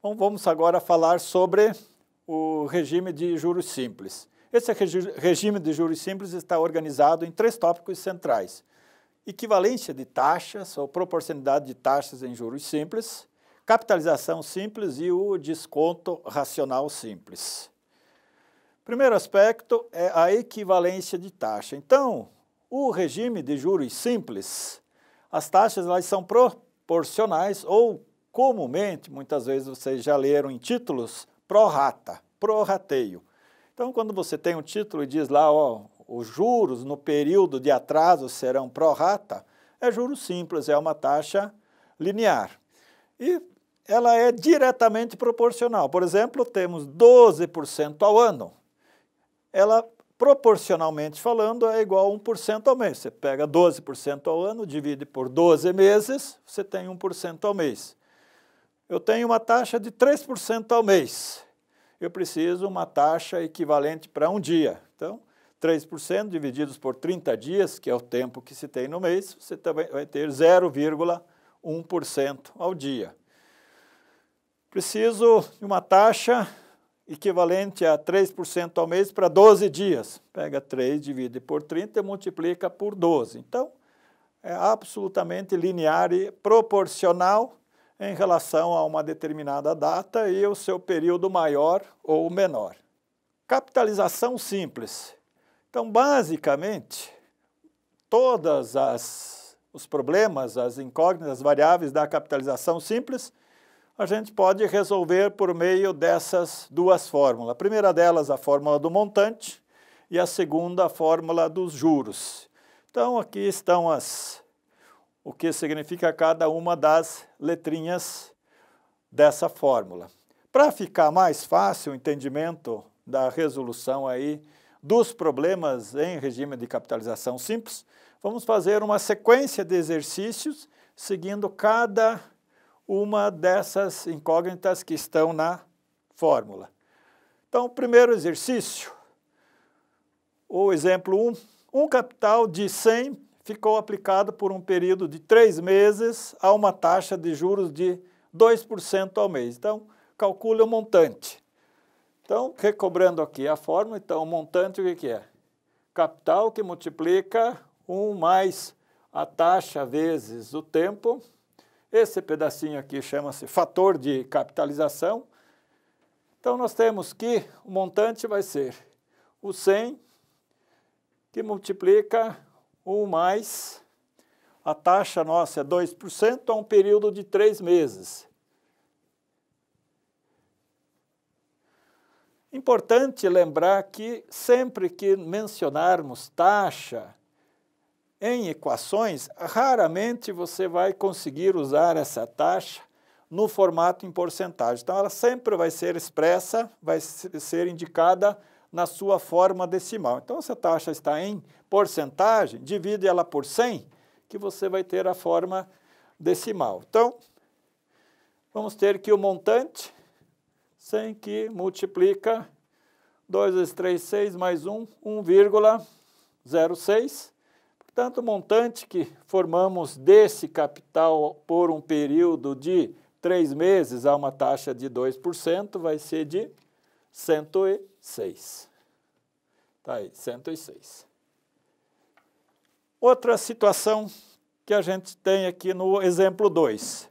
Então, vamos agora falar sobre o regime de juros simples. Esse regime de juros simples está organizado em 3 tópicos centrais: equivalência de taxas ou proporcionalidade de taxas em juros simples, capitalização simples e o desconto racional simples. Primeiro aspecto é a equivalência de taxa. Então, o regime de juros simples, as taxas elas são proporcionais ou, comumente, muitas vezes vocês já leram em títulos, prorata, prorrateio. Então, quando você tem um título e diz lá, ó, os juros no período de atraso serão prorata, é juros simples, é uma taxa linear. E ela é diretamente proporcional. Por exemplo, temos 12% ao ano. Ela, proporcionalmente falando, é igual a 1% ao mês. Você pega 12% ao ano, divide por 12 meses, você tem 1% ao mês. Eu tenho uma taxa de 3% ao mês. Eu preciso uma taxa equivalente para um dia. Então, 3% divididos por 30 dias, que é o tempo que se tem no mês, você também vai ter 0,1% ao dia. Preciso de uma taxa equivalente a 3% ao mês para 12 dias. Pega 3, divide por 30 e multiplica por 12. Então, é absolutamente linear e proporcional em relação a uma determinada data e o seu período maior ou menor. Capitalização simples. Então, basicamente, todos os problemas, as incógnitas, as variáveis da capitalização simples, a gente pode resolver por meio dessas 2 fórmulas. A primeira delas, a fórmula do montante, e a segunda, a fórmula dos juros. Então, aqui estão o que significa cada uma das letrinhas dessa fórmula. Para ficar mais fácil o entendimento da resolução aí dos problemas em regime de capitalização simples, vamos fazer uma sequência de exercícios seguindo cada uma dessas incógnitas que estão na fórmula. Então, o primeiro exercício, o exemplo 1, um capital de 100 ficou aplicado por um período de 3 meses a uma taxa de juros de 2% ao mês. Então, calcule o montante. Então, recobrando aqui a fórmula, então, o montante o que é? Capital que multiplica 1 mais a taxa vezes o tempo. Esse pedacinho aqui chama-se fator de capitalização. Então, nós temos que o montante vai ser o 100, que multiplica 1 mais a taxa nossa é 2% a um período de 3 meses. Importante lembrar que sempre que mencionarmos taxa em equações, raramente você vai conseguir usar essa taxa no formato em porcentagem. Então, ela sempre vai ser expressa, vai ser indicada na sua forma decimal. Então, se a taxa está em porcentagem, divide ela por 100, que você vai ter a forma decimal. Então, vamos ter que o montante, 100 que multiplica 2 vezes 3, 6, mais 1, 1,06. Portanto, o montante que formamos desse capital por um período de 3 meses a uma taxa de 2% vai ser de 106. Está aí, 106. Outra situação que a gente tem aqui no exemplo 2.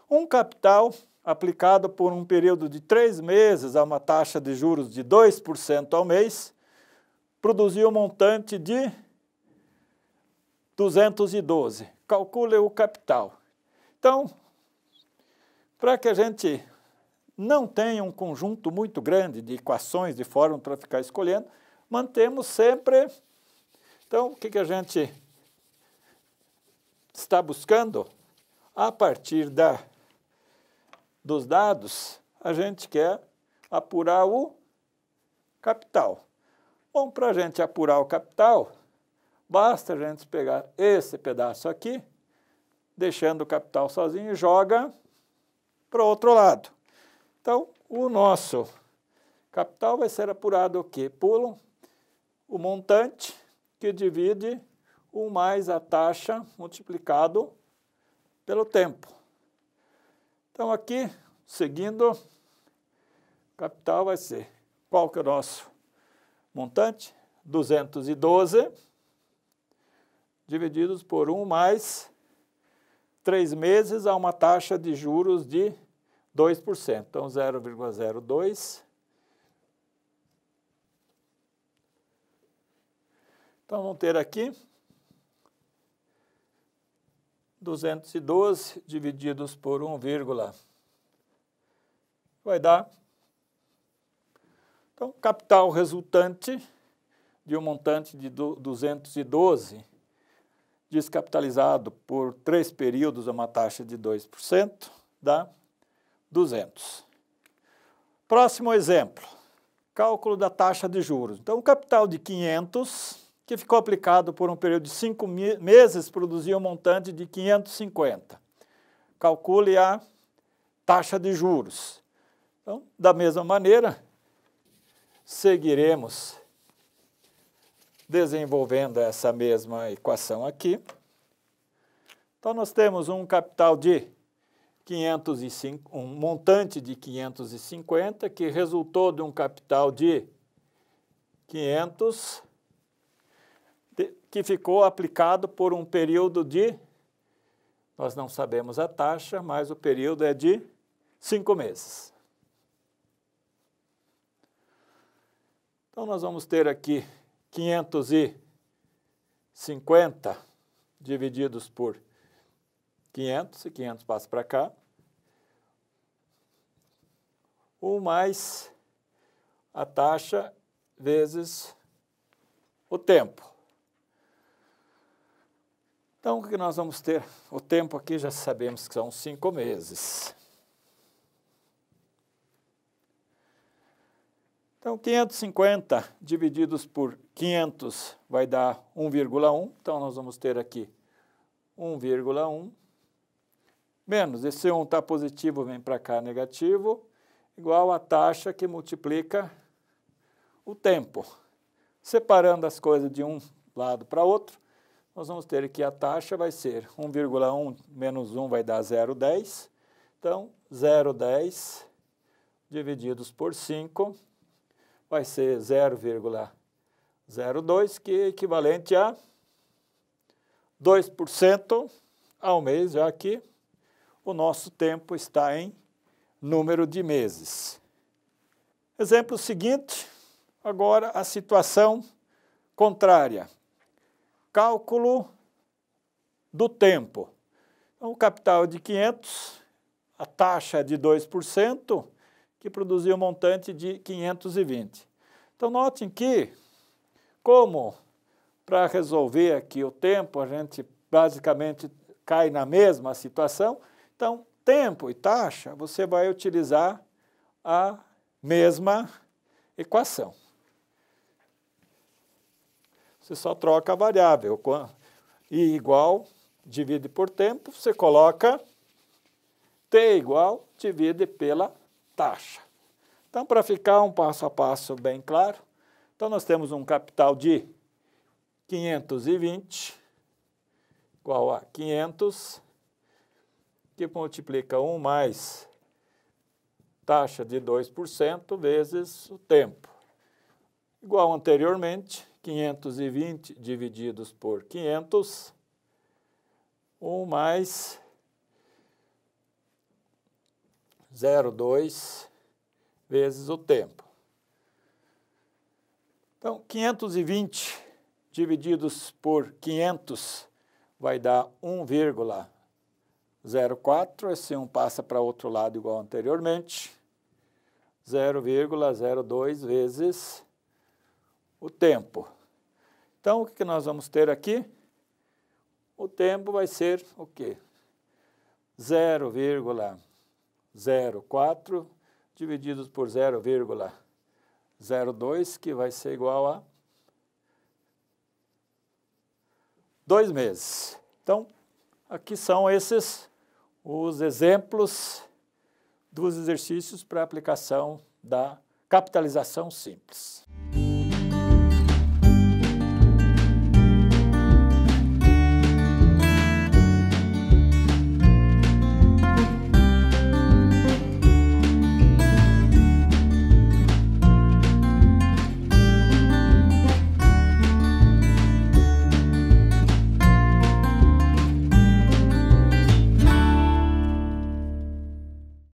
Um capital aplicado por um período de 3 meses a uma taxa de juros de 2% ao mês produziu um montante de 212. Calcule o capital. Então, para que a gente não tenha um conjunto muito grande de equações, de fórmulas para ficar escolhendo, mantemos sempre. Então, o que a gente está buscando? A partir dos dados, a gente quer apurar o capital. Bom, para a gente apurar o capital, basta a gente pegar esse pedaço aqui, deixando o capital sozinho, e joga para o outro lado. Então, o nosso capital vai ser apurado o quê? Por o montante que divide 1 mais a taxa multiplicado pelo tempo. Então, aqui, seguindo capital vai ser, qual que é o nosso montante? 212 divididos por 1 mais 3 meses a uma taxa de juros de 2%. Então, 0,02. Então, vamos ter aqui 212 divididos por 1, vai dar. Então, capital resultante de um montante de 212, descapitalizado por 3 períodos a uma taxa de 2%, dá 200. Próximo exemplo, cálculo da taxa de juros. Então, o capital de 500, que ficou aplicado por um período de 5 meses, produzia um montante de 550. Calcule a taxa de juros. Então, da mesma maneira, seguiremos desenvolvendo essa mesma equação aqui. Então, nós temos um capital de 505, um montante de 550, que resultou de um capital de 500, que ficou aplicado por um período de, nós não sabemos a taxa, mas o período é de 5 meses. Então, nós vamos ter aqui 550 divididos por 500, e 500 passa para cá, 1 mais a taxa vezes o tempo. Então, o que nós vamos ter? O tempo aqui já sabemos que são 5 meses. Então, 550 divididos por 500 vai dar 1,1. Então, nós vamos ter aqui 1,1. Menos, esse 1 está positivo, vem para cá negativo, igual a taxa que multiplica o tempo. Separando as coisas de um lado para outro, nós vamos ter aqui a taxa vai ser 1,1 menos 1 vai dar 0,10. Então, 0,10 divididos por 5 vai ser 0,02, que é equivalente a 2% ao mês, já que o nosso tempo está em número de meses. Exemplo seguinte, agora a situação contrária. Cálculo do tempo. Então, o capital é de 500, a taxa é de 2%, que produziu um montante de 520. Então, notem que, como para resolver aqui o tempo, a gente basicamente cai na mesma situação, então, tempo e taxa, você vai utilizar a mesma equação. Você só troca a variável. I igual, divide por tempo, você coloca T igual, divide pela taxa. Então, para ficar um passo a passo bem claro, então nós temos um capital de 520 igual a 500, que multiplica 1 mais taxa de 2% vezes o tempo. Igual anteriormente, 520 divididos por 500, 1 mais 0,2 vezes o tempo. Então, 520 divididos por 500 vai dar 1,04. Esse 1 passa para outro lado igual anteriormente. 0,02 vezes o tempo. Então, o que nós vamos ter aqui? O tempo vai ser o quê? 0,04 divididos por 0,02, que vai ser igual a 2 meses. Então, aqui são esses os exemplos dos exercícios para aplicação da capitalização simples.